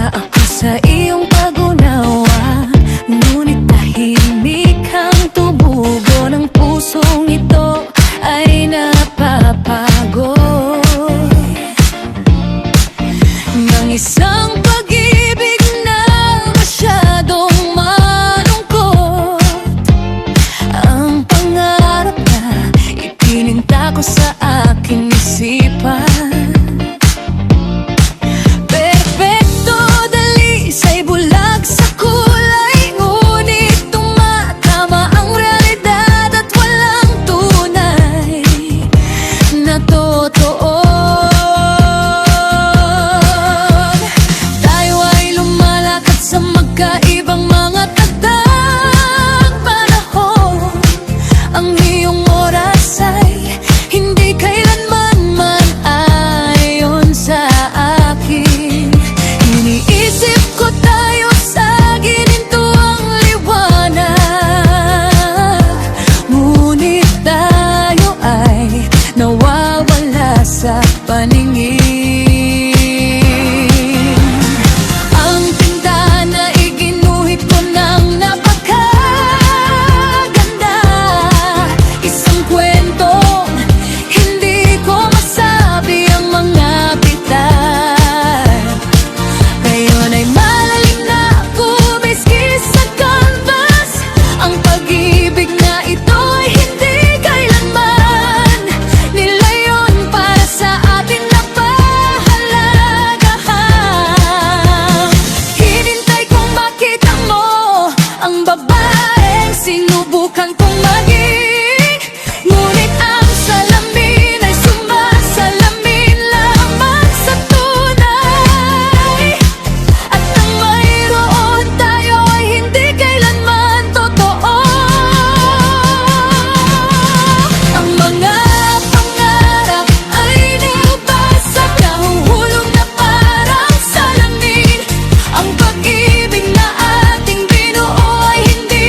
Nagduda ako sa iyong pag-unawa, ngunit tahimik ang tumugo ng pusong ito ay napapagod ng isang pag-ibig na masyadong malungkot. Ang pangarap na ipininta ko sa aking isipan, kaibang mga tagtag panahon. Ang iyong oras ay hindi kailanman man-ayon sa akin. Iniisip ko tayo sa gininto ang liwanag, ngunit tayo ay nawawala sa paningin. Sinubukan kong maging, ngunit ang salamin ay sumasalamin lamang sa tunay. At ang mayroon tayo ay hindi kailanman totoo. Ang mga pangarap ay nabasag, nahuhulog na parang salamin. Ang pag-ibig na ating binuo ay hindi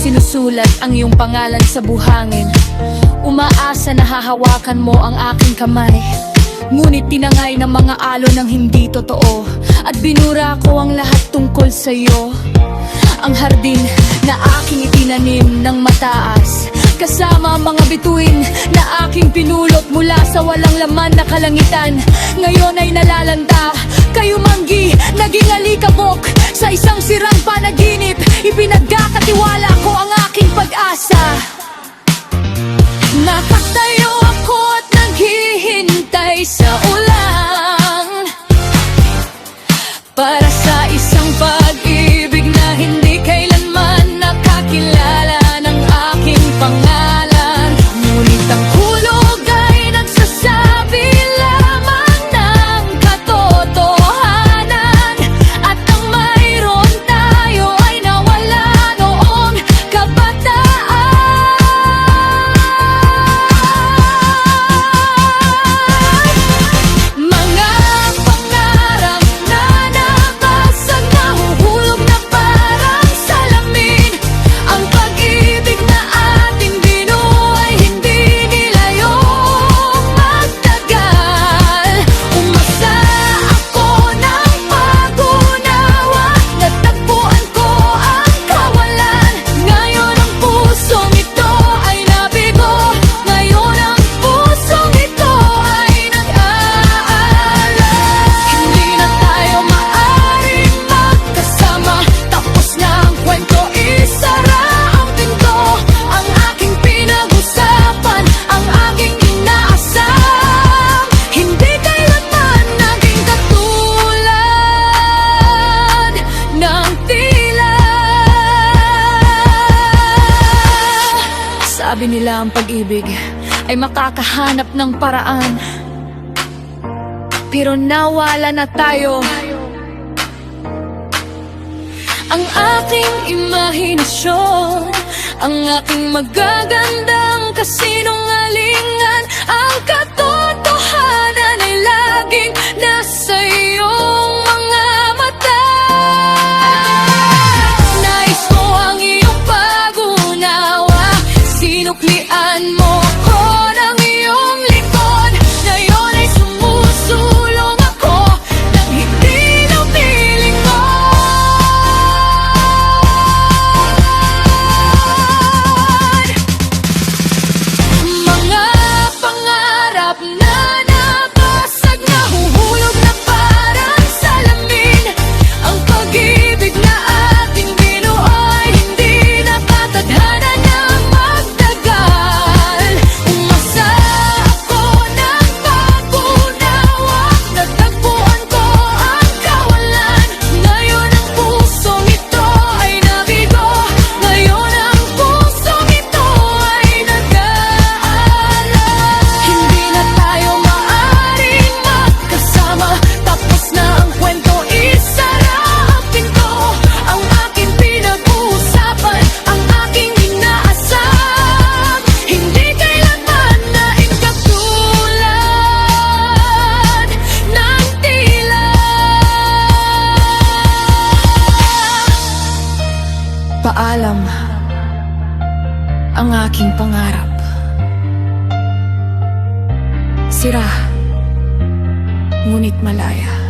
sinusulat ang iyong pangalan sa buhangin. Umaasa na hahawakan mo ang aking kamay, ngunit tinangay ng mga alon ng hindi totoo. At binura ko ang lahat tungkol sa iyo. Ang hardin na aking itinanim ng mataas, kasama ang mga bituin na aking pinulot mula sa walang laman na kalangitan. Ngayon ay nalalanta, kayumanggi, naging alikabok sa isang sirang panaginip. Ipinagkakatiwala ko ang aking pag-asa. Nakatayo ako at naghihintay sa ulan, para sa isang pag-ibig na hindi kailanman nakakilala ng aking pangalan. Ngunit ang hulog ay nagsasabi lamang ng katotohanan. At ang mayroon tayo ay nawala noong Sabi nila ang pag-ibig ay makakahanap ng paraan, pero nawala na tayo. Ang aking imahinasyon, ang aking magagandang kasinungalingan, ang katotohanan ay laging nasa iyong mga mata. Nais mo ang iyong pag-unawa, sinuklian mo ko ng iyong likod. Ngayon ay sumusulong ako ng hindi lumilingon. Mga pangarap na nabasag, nahuhulog na parang salamin. Ang pag-ibig na ating binuo ay hindi napatadhana ng magtagal. Umasa ako ng pag-unawa, natagpuan ko ang kawalan. Ngayon ang pusong ito ay nabigo, ngayon ang pusong ito ay nag-aalala. Hindi na tayo maaaring magkasama, tapos na ang kwento, isara ang pinto. Ang aking pinag-uusapan, ang aking inaasam, hindi kailanman naing katulad ng tila. Paalam ang aking pangarap. Sira, ngunit malaya.